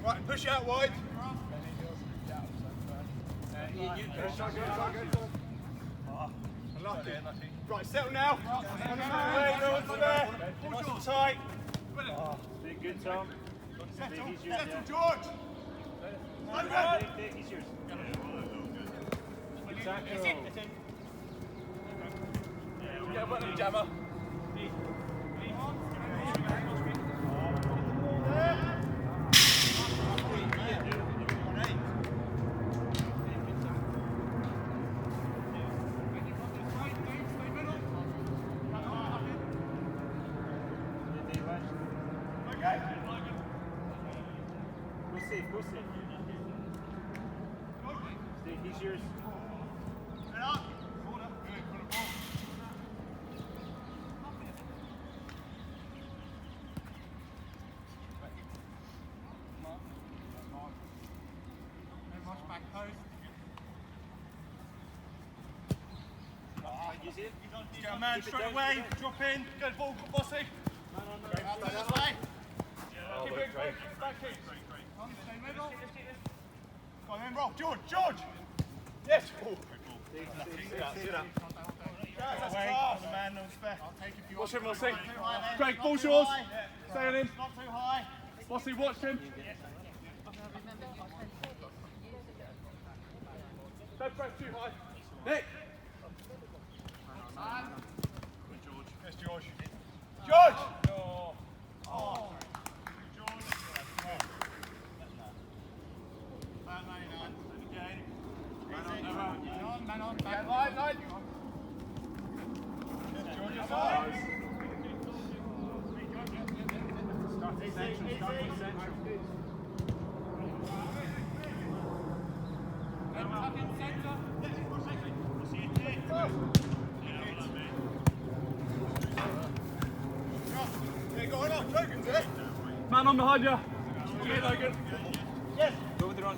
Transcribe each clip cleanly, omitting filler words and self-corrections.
Right, push out wide. Unlucky. Right, settle now. Nice and tight. Good, Tom. Settle, George. He's yours. Good tackle. Get one jammer. Go safe. Steve, he's yours. Get a man straight away, drop in, go ball, Bossy. Out this way. Keep it going, back in. Go on then, roll. George! Yes! Sit up. That's class. The man knows best. Watch him, Bossy. Craig, ball's yours. Stay on him. Not too high. Bossy, watch him. Don't press too high. Nick! Good George. Yes, George. George! Oh. Oh. George. Man on. Back line. Yes, George. Yes, Start central. Man on behind you. Yeah, Logan. Yes. Go with the run.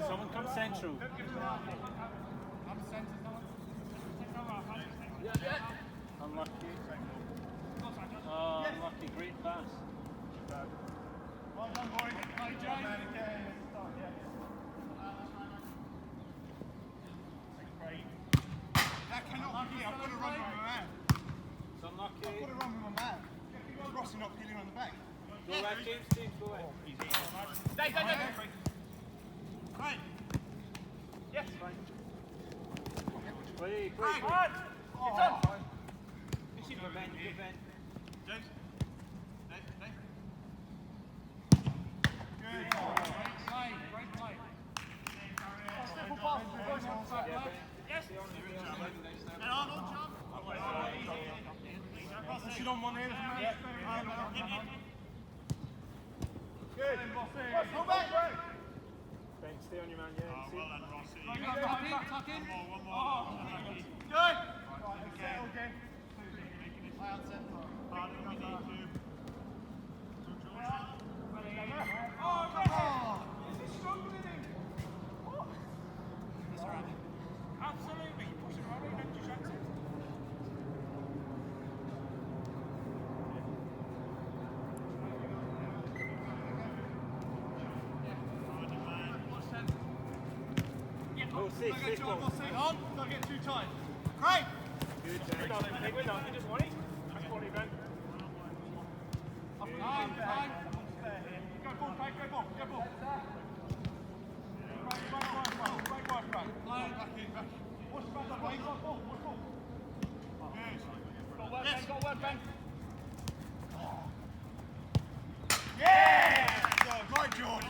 Someone come central. Unlucky. Oh, unlucky. Great pass. Well done, boys. Play, Jay. That cannot be. I've got to run with my man. It's unlucky. I've got to run with my man. Rossi not getting on the back. Go back, James. Go away. Stay. Right. Yes. Play. Hard. It's on. Good man. James. Stay. Great play. Simple pass. Yes. And Arnold, jump. Push it on one end. Good. Go back. Ben, stay on your man, yeah. Well done, Rossi. Tuck in. One more. Good. Okay. High on centre. Hard we need to. Oh, is he struggling? What? He's around him. Absolutely. Push it around him, don't you chance it? Six. On. Don't get too tight. Great. Good, James. We're not. You just want it. That's quality, Ben. Time. Go ball, Craig. Go ball. Great work. Back in. Watch the back. Watch ball. Good. Got work, Ben. Yeah! Right, George.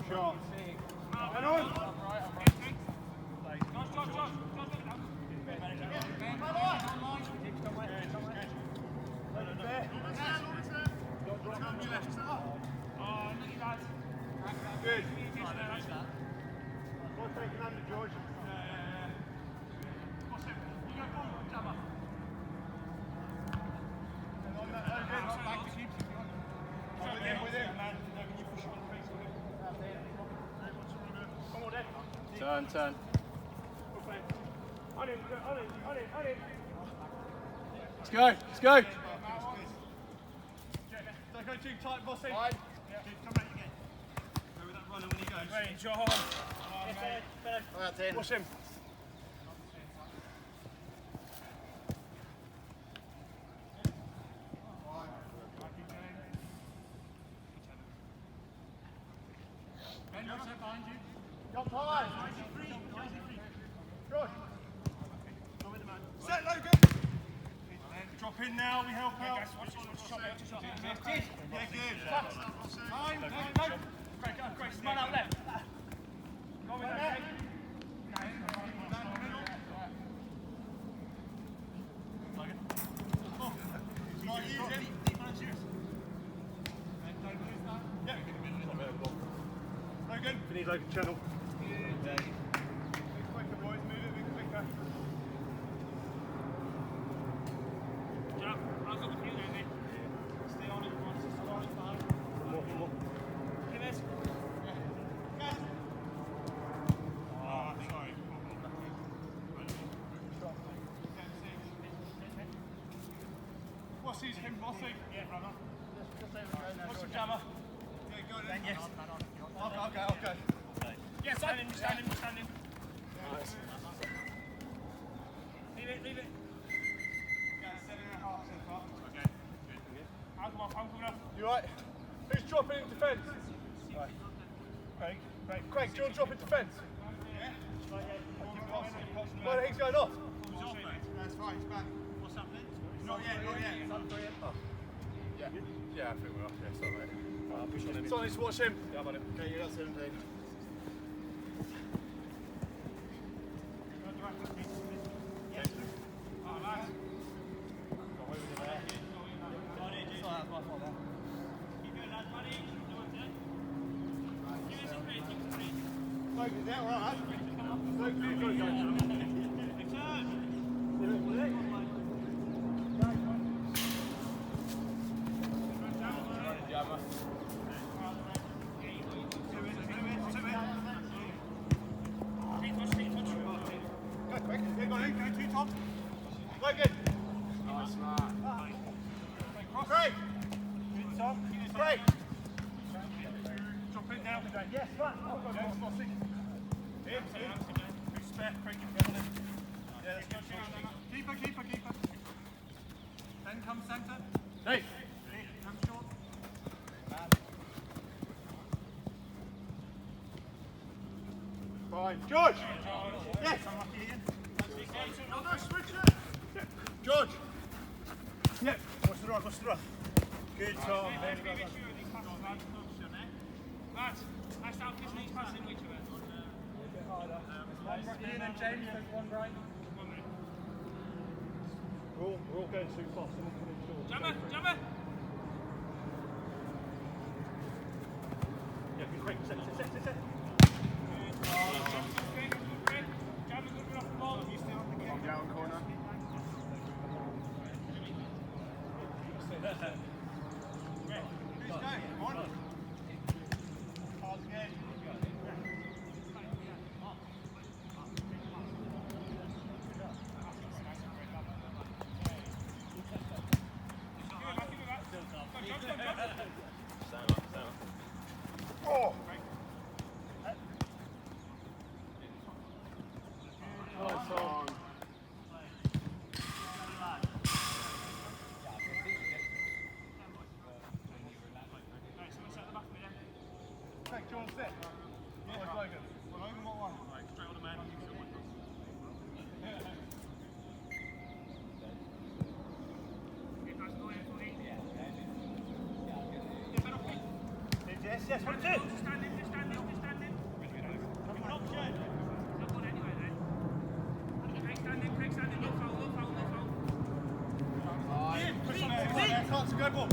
Josh. good. Go take it under, George. Turn. On him. Let's go. Don't go too tight, Bossy. Fine. Come back again. Go with that runner when he goes. Great job. That's in. Push him. Got time. Good. Set, Logan. Drop in now, we help out. Yeah, good. Time, go. Great, smile out left. Go with that. Logan. We need Logan channel. Bit quicker, boys. Move it a bit quicker. I'll go with you then. Stay on it, boys. Stay on it, fine. More. Hey, miss. Sorry. What's his him, Bossy? Yeah, brother. What's the jammer? Yeah, go then. Yes. Okay. Yeah, standing. Nice. Leave it. Yeah, 7.5 so far. Okay, good. I'm coming up. You right? Who's dropping in defence? Right. Craig, do you want to drop in defence? Yeah. Well, he's going off. That's fine, he's back. What's happening? Not yet. Yeah, I think we're off. Yeah, sorry. I'll push on him. Sonny, watch him. Yeah, I'm on him. Okay, you got 17. Logan, is that all right? Logan, you've got to go. Go quick. Yeah, go in. Go to Tom. Logan. Nice, man. Craig. Tom. Craig. Drop in now. Yes, flat. James Bossy. Him. Who's spare? Craig, you can get on him. Yeah, that's good. Keeper. Then come centre. Hey. Come short. Fine. George! Yes! No, switch it! George! Yep. What's the run? Good, Tom. That's how Disney's passing each other. Ian and James, there's one right. We're all going too fast. Someone coming short. Jammer! Yeah, good, quick. Set. Jammer, good off the ball. You still on the game? Down corner. Who's going? Come on. Pass again. Oh! Nice on. Craig, do you want to sit? Yeah, like Logan. Well, Logan, what one? Straight on the man. Yes, 1, 2. Just stand in. Come on, option. Not good anyway then. Craig, stand in. No foul. Push on there. Can't to go ball.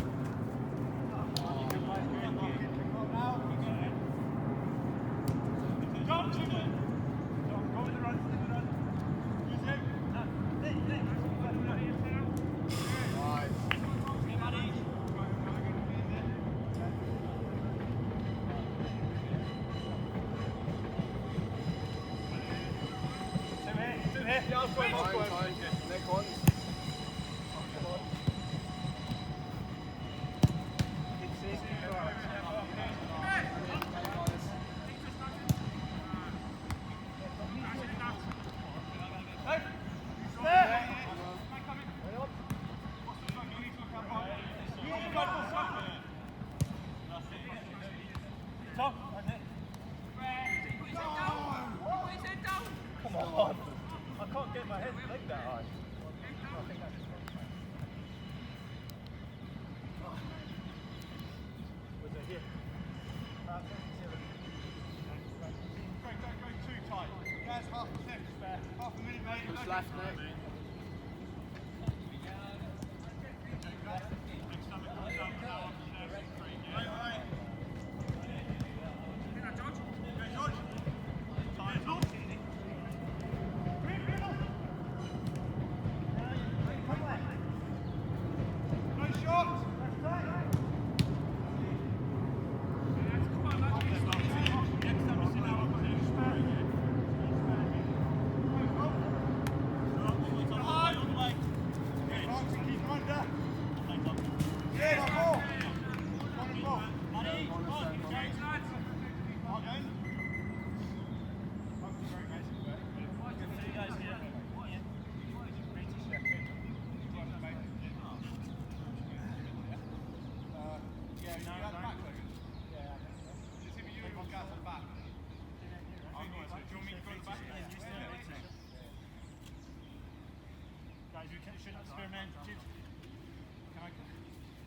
Experiment.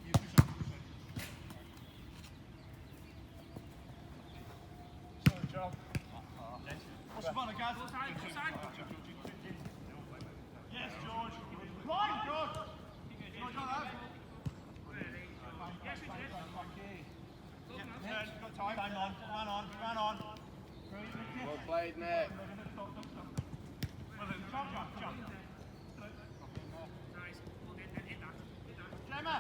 You push up. Sorry, Joe. What's the matter, guys? Yes, George. Line, George. George, on that. Yes, it is. Yeah, got time. Time on. Run on. Well played, Nick. Well then, jump. Nice. Hit that. Gemma.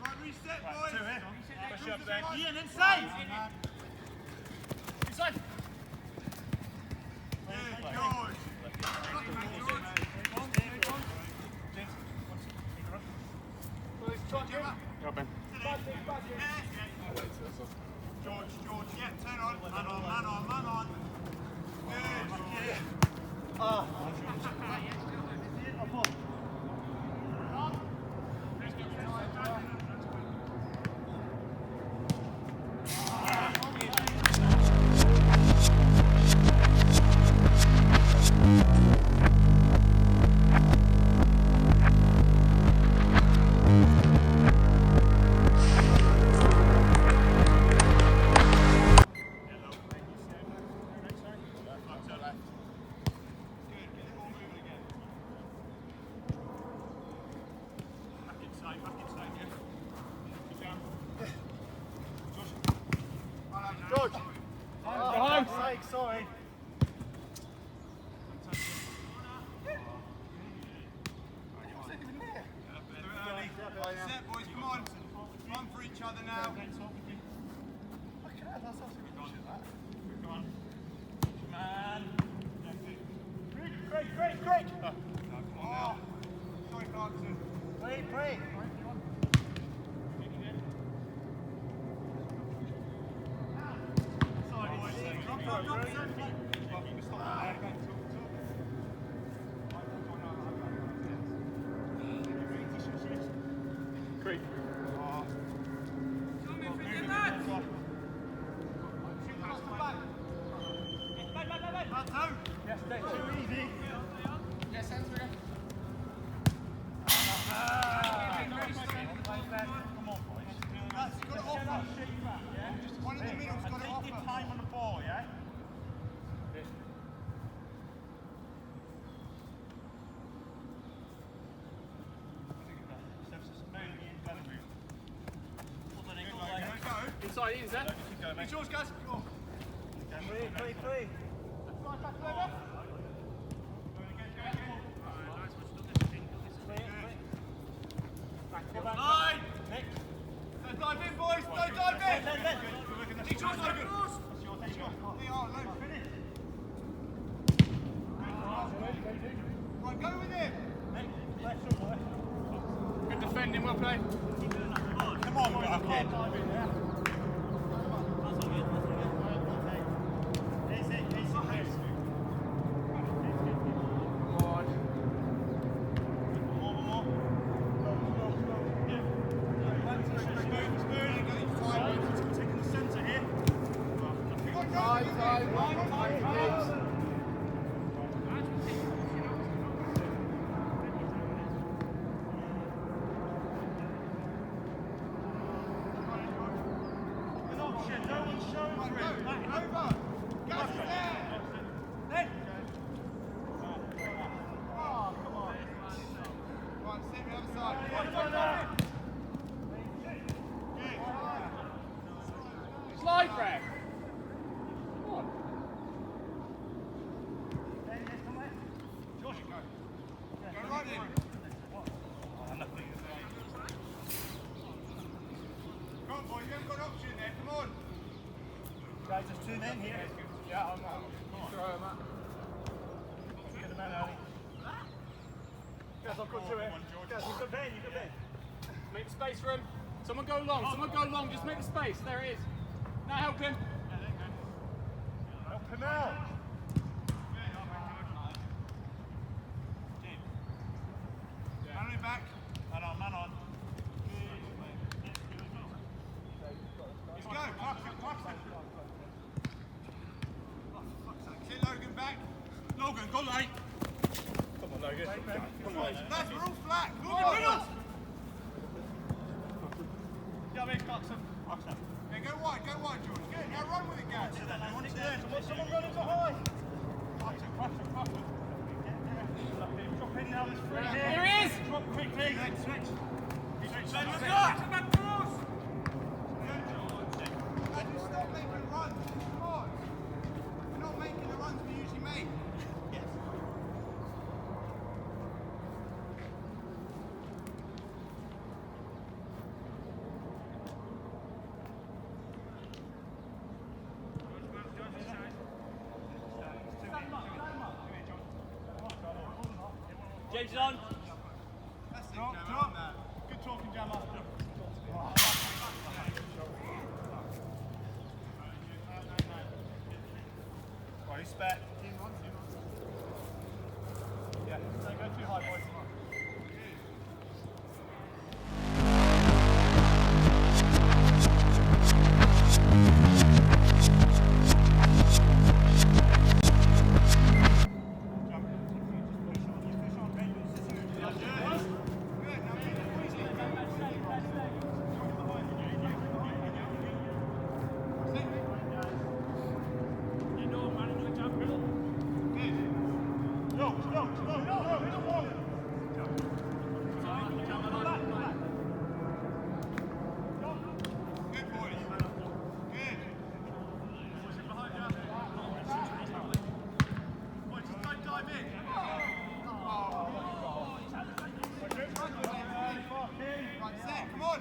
Right, reset, boys. Two here. Push up there. Ian, inside. Inside. Yeah, George. Go, Ben. George, yeah, turn on. Man on. Good. George. Behind. Sorry. Set, boys, come on. Run for each other now. Come on. Man. Great. Oh, sorry, Clarkson. Play. Sorry, boys. Great. Yes, that's too easy. Yes, hands for you. Come on, boys. That's got it off. One in the middle's got it Take off. your time on the ball, yeah? Inside, Ian's there. It's yours, guys. Go on. Free. Line! Nick. Don't dive in, boys. Don't dive in. It's yours, Logan. They are, Logan. Right, go with him. Good defending, well played. Come on, we're up here. Slide, Brad. Come on. Go right in. Come on, boys. You haven't got an option there. Come on. Guys, there's two men here. Yeah, I'm throw him up. Get the man early. Guys, I've got two here. Guys, you've got Ben. Make the space for him. Someone go long, just make the space. There it is. Now help him. Help him out. Man on back. Man on. Let's go. Clarkson. Get Logan back. Logan, go late. Come on, Logan. Lads, we're all flat. Come on. Yeah, mate, Clarkson. Yeah, go wide, George. Good. Now run with it, guys. Someone running behind. Drop in now, there's three here. Here he is! Drop quickly. Switch. Lads, stop making runs. Come on. We're not making the runs we usually make. James is on. That's it, Drop, Gemma. drop. Good talking, Gemma. Right, he's spare. Yeah, don't go too high, boys. Good, boys. Good. Right, set. Come on.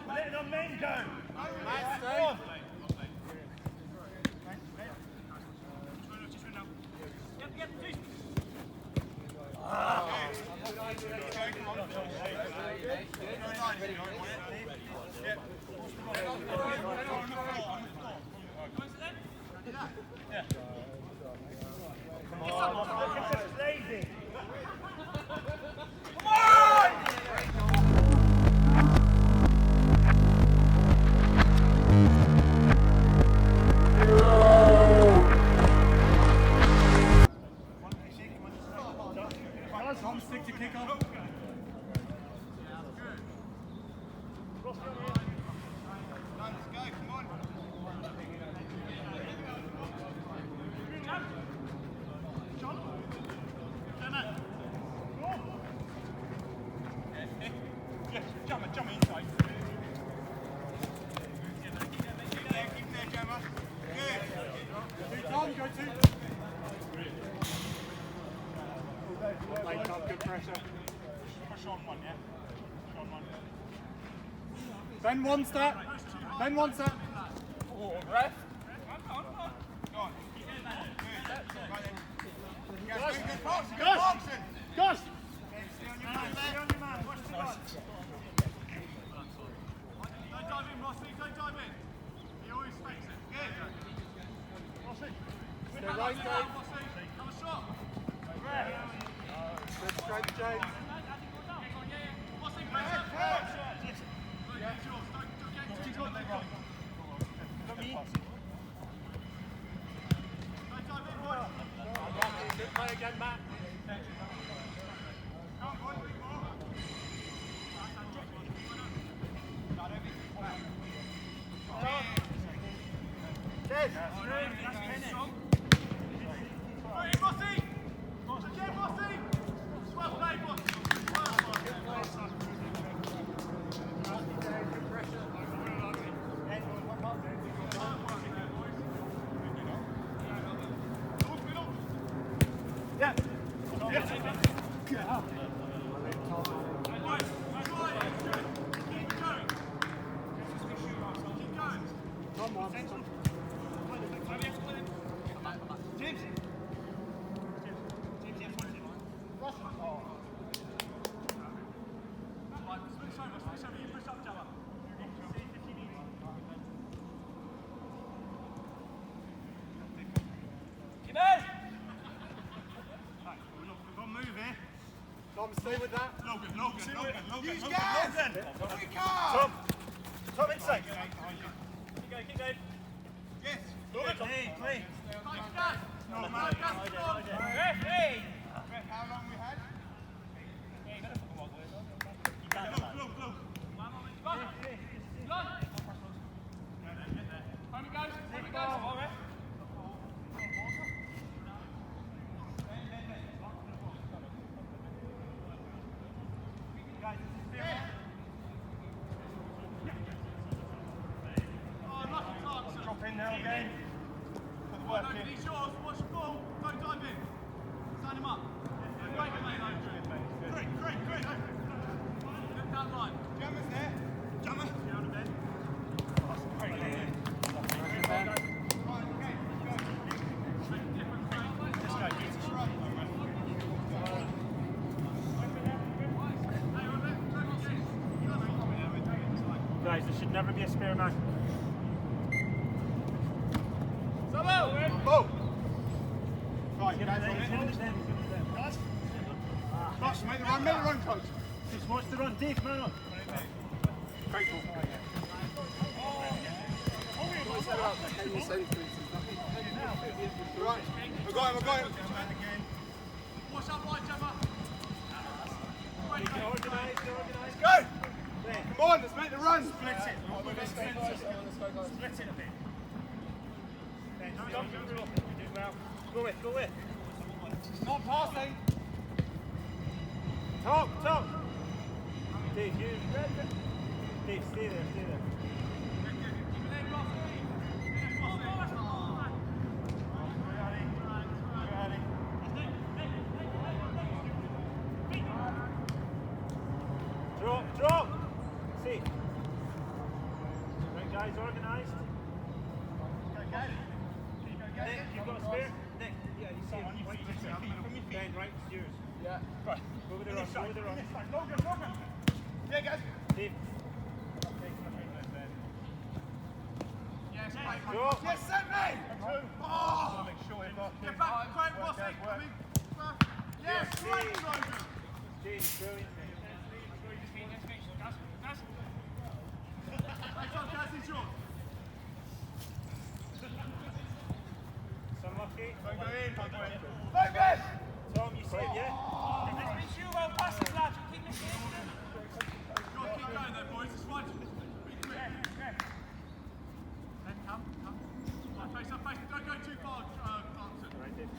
Let it on men go. Stay. Lazy. Tom, stick to kick off. Let's go. Come on. Jump inside. Keep there, Gemma. Good. Tom, go to. Late Tom, good pressure. Push on one, yeah? Push on one. Ben wants that. Ben wants that. Oh, ref. Go on. Good. Right then. Guys, good boxing. Good Gosh. boxing. Gosh! Stay on your man. Stay on your man. Watch the run. Don't dive in, Rossi. Don't dive in. He always fakes it. Good. Rossi. Stay right, Dave. Rossi. Have a shot. Good strength, James. Rossi, pressure. Good. Good, it's yours. Don't get too tight. Got me. Don't dive in, boys. Good play again, Matt. Come on, boys. Big ball. Cheers. Hey, Rossi. Again, Rossi. Well played, Rossi. Yeah. Tom wants. Tom, stay with that. Logan. Use gas. Quick up. Tom. Tom inside. Keep going, keep going. Yes. Clean. How long we had? Drop in now again. Put the work in. He's yours. Watch the ball. Don't dive in. Sign him up. Great. Look that line. Jammer's there. Jammer. Guys, there should never be a spare man. Oh! Right, guys, on it. Guys? Rush, make the run, coach. Just watch the run, Dave, man up. Great ball. Right, I got him. Watch that right, Gemma. Organised. Go! Come on, let's make the run. Split it a bit. Go with. Not passing. Talk. Dave, Dave, stay there. Drop. See. Right, guys, organised. Nick, you've got a spare? Nick, yeah, you see him. Ben, right, it's yours. Yeah. Right. Go with the run. Logan. Yeah, guys. Dave. Yes, Drop. yes, set me. Oh. Get back, Craig, what's it? Yes, great, Logan. James, brilliant. Some lucky. Tom, you see it, yeah? Keep going there, boys. It's right. Be quick. Then come. Right, face up. Don't go too far, Clarkson. Right, Dave.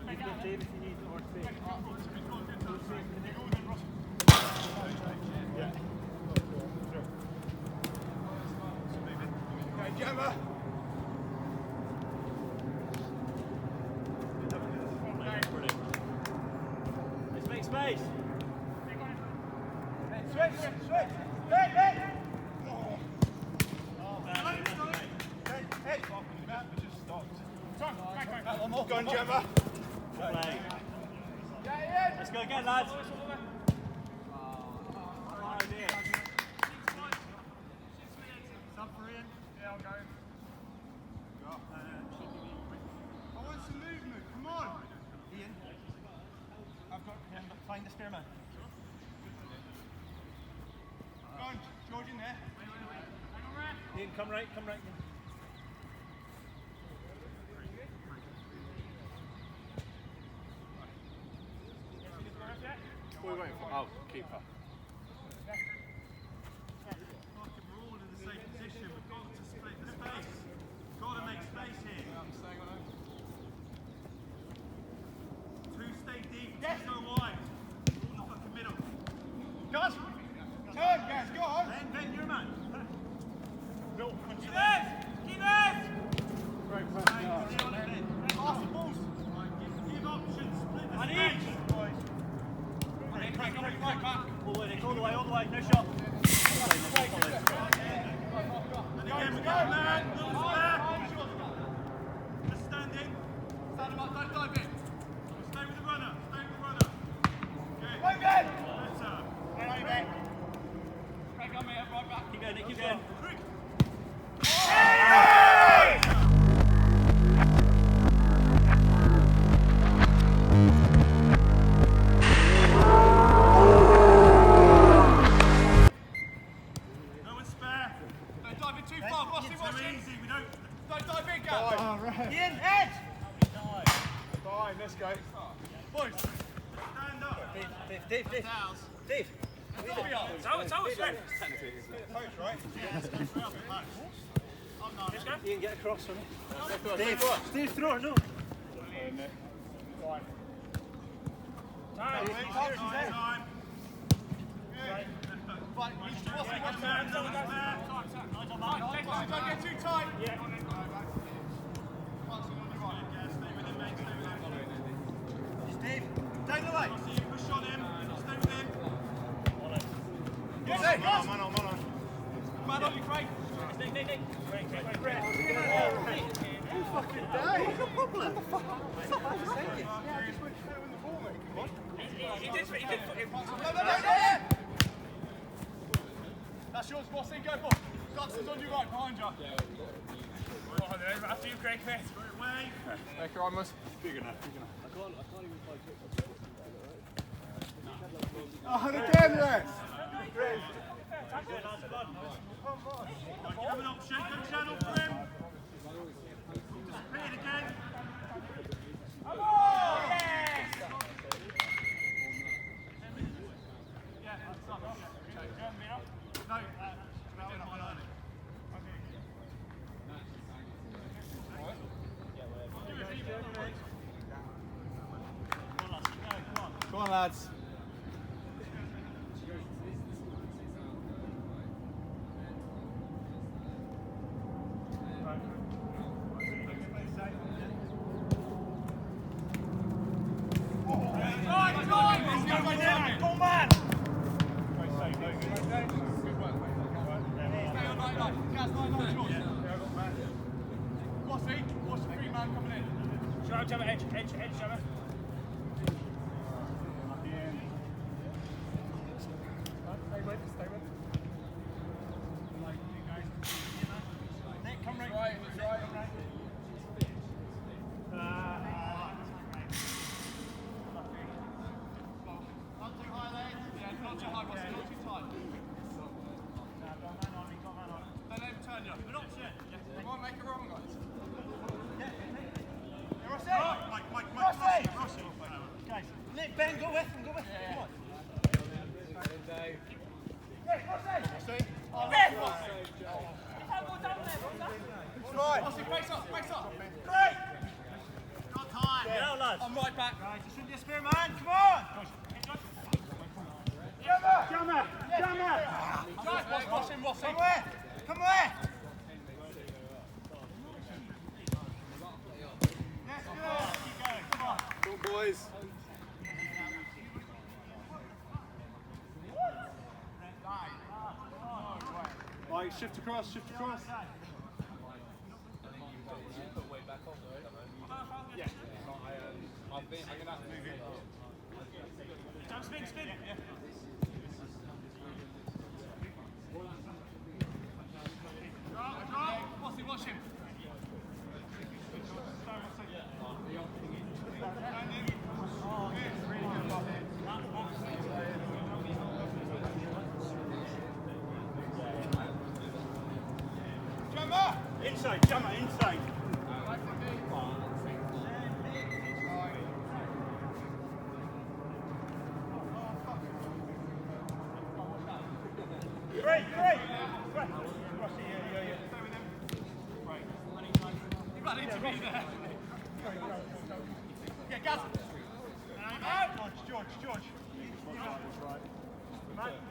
You've got Dave if you need more space. Yeah. Okay, Gemma. Let's make space. Switch. Go on, Gemma. Play. Let's go again, lads. I want some movement. Come on. Ian, I've got him. Find the spare man. Go on, George in there. Ian, come right. What are we waiting for? Oh, keeper. We're all in the same position. We've got to split the space. Got to make space here. Two stay deep. Yes. Go wide. All in the fucking middle. Guys. Turn, guys. Go on. Ben, you're a man. No. Keep it. Great pass the balls. Give options. Split the space. Right back. All the way. No shot. And again, we go, man. Little spare. Just stand in. Stand him up. Don't dive in. Stay with the runner. Okay. Right back. Better. Right back. Right back. Keep going, Nick, keep going. Ed! Fine, let's go. Boys, stand up. Dave. It's ours, Steve. Coach, right? You can get across from it. Steve's throwing, no. Time. Time. But you should also get to man, no one's there. Don't get too tight. Yeah. Steve, take it away. See you push on him. Stay with him. Yes, man on. Man on you, Craig. Nick. He did That's yours, boss. Go for. Gutson's on your right, behind you. After you, Craig, mate. Away. Baker, I must. Big enough. Oh, and again, Les. Have an option. Go channel for him. Disappeared again. Come on, lads. Edge, Shabba. Stay with. Nick, come right. Not too high, lads. Yeah, not too high, boss. Not too tight. Don't let him turn you. An option. You won't make it wrong, guys. Rossi. Guys, Nick, Ben, go with him. Come on. Rossi, face up. Great. Got time. Yeah, lads. I'm right back. Right, you shouldn't despair, man. Come on. Jammer! Watch him, Rossi. Come where? Come on, boys. Right, shift across. Yeah. I'm going to have to move it. Spin. Rossi, watch him. Jammer, inside. Great. Rossi, yeah. You ran into me there. Yeah, Gaz. George.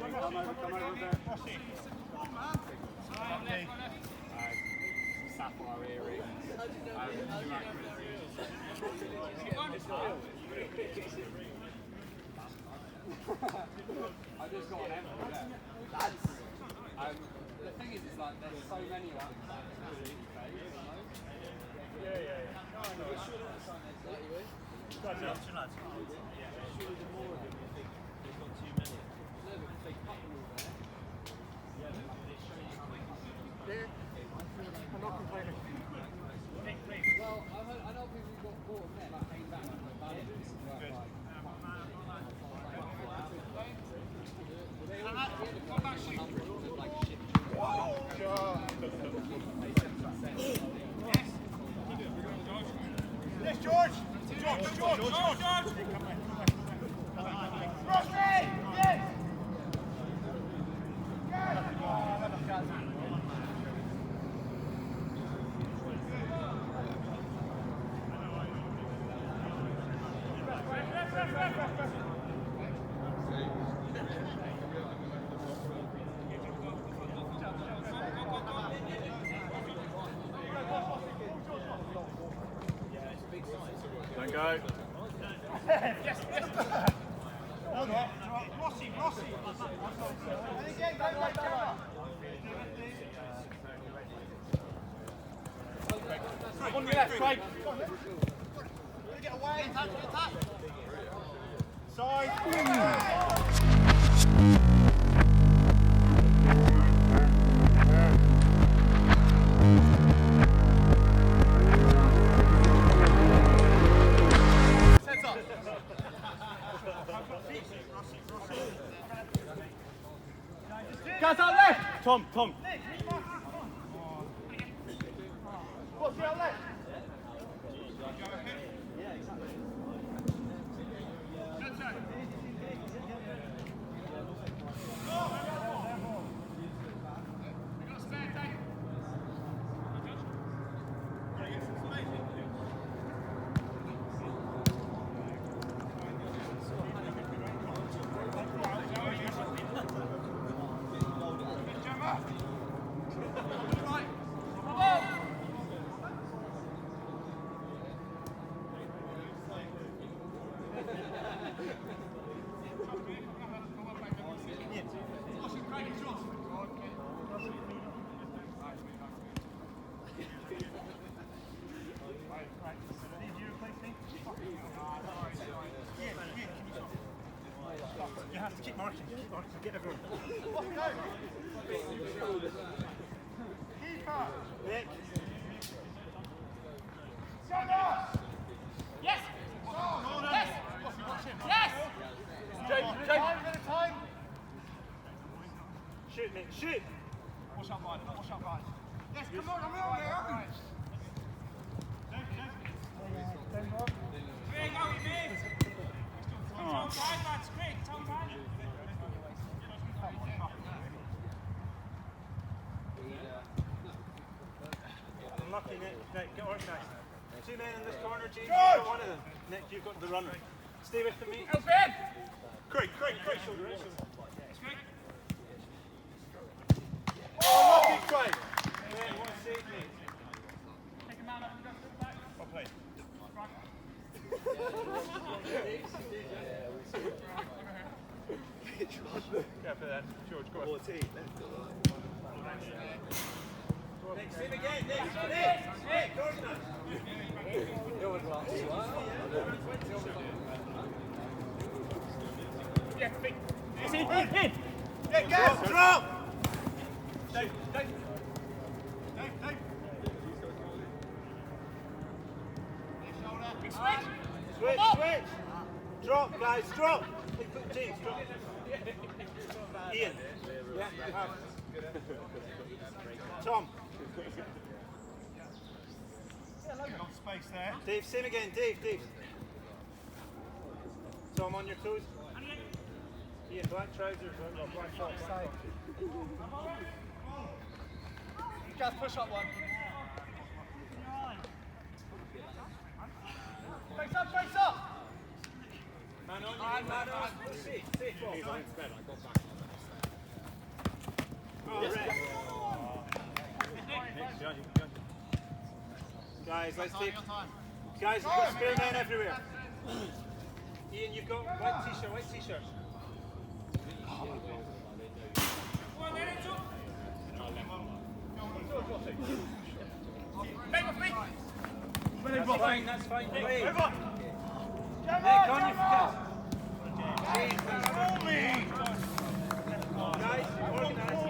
Come over there. Rossi. Sapphire earrings. I just got an envelope there. Lads, the thing is like there's so many of them. I'm not complaining. Well, I know people who got caught there, like came back and put banners. Come back, shoot. Like shit. Yes, George. George. Rossi! Yes! Don't go. Rossi. On your left, Craig. Get away. Side. Guys out left. Tom. What's out left? You have to keep marking. Get everyone. Keeper. Nick. Yes! Yes! Yes! Time. Shoot, Nick. Shoot. Wash up wide. Yes, come on. I'm on there. Quick, go, mate! Tongue tight, lads, quick, tongue tight. Unlucky, Nick. Get organised. 2 men in this corner, James. You've got one of them. Nick, you've got the runner. Stay with the mate. Open! Craig. Shoulder. It's quick. Oh, lucky, Craig. Yeah, what a save, mate. Take him out, let him go through the back. Well played. Go for that. George, go on. 14. Nick, save again. Nick, Gordon. Yeah, big. It's in. Nick, go. Drop. Dave. Big switch. Switch. Drop, guys, drop. James, drop. Ian. Yeah. Tom. Got space there. Dave, same again. Dave. Tom, on your toes. Ian, black trousers, black socks. You guys push up one. Face up! Man on. Safe ball. Guys, let's take. Guys, we've got spare men everywhere. Ian, you've got white t-shirt. Come on, let it jump. Big with me. That's fine. Play. Move on. Nick, on your feet. Guys, organise.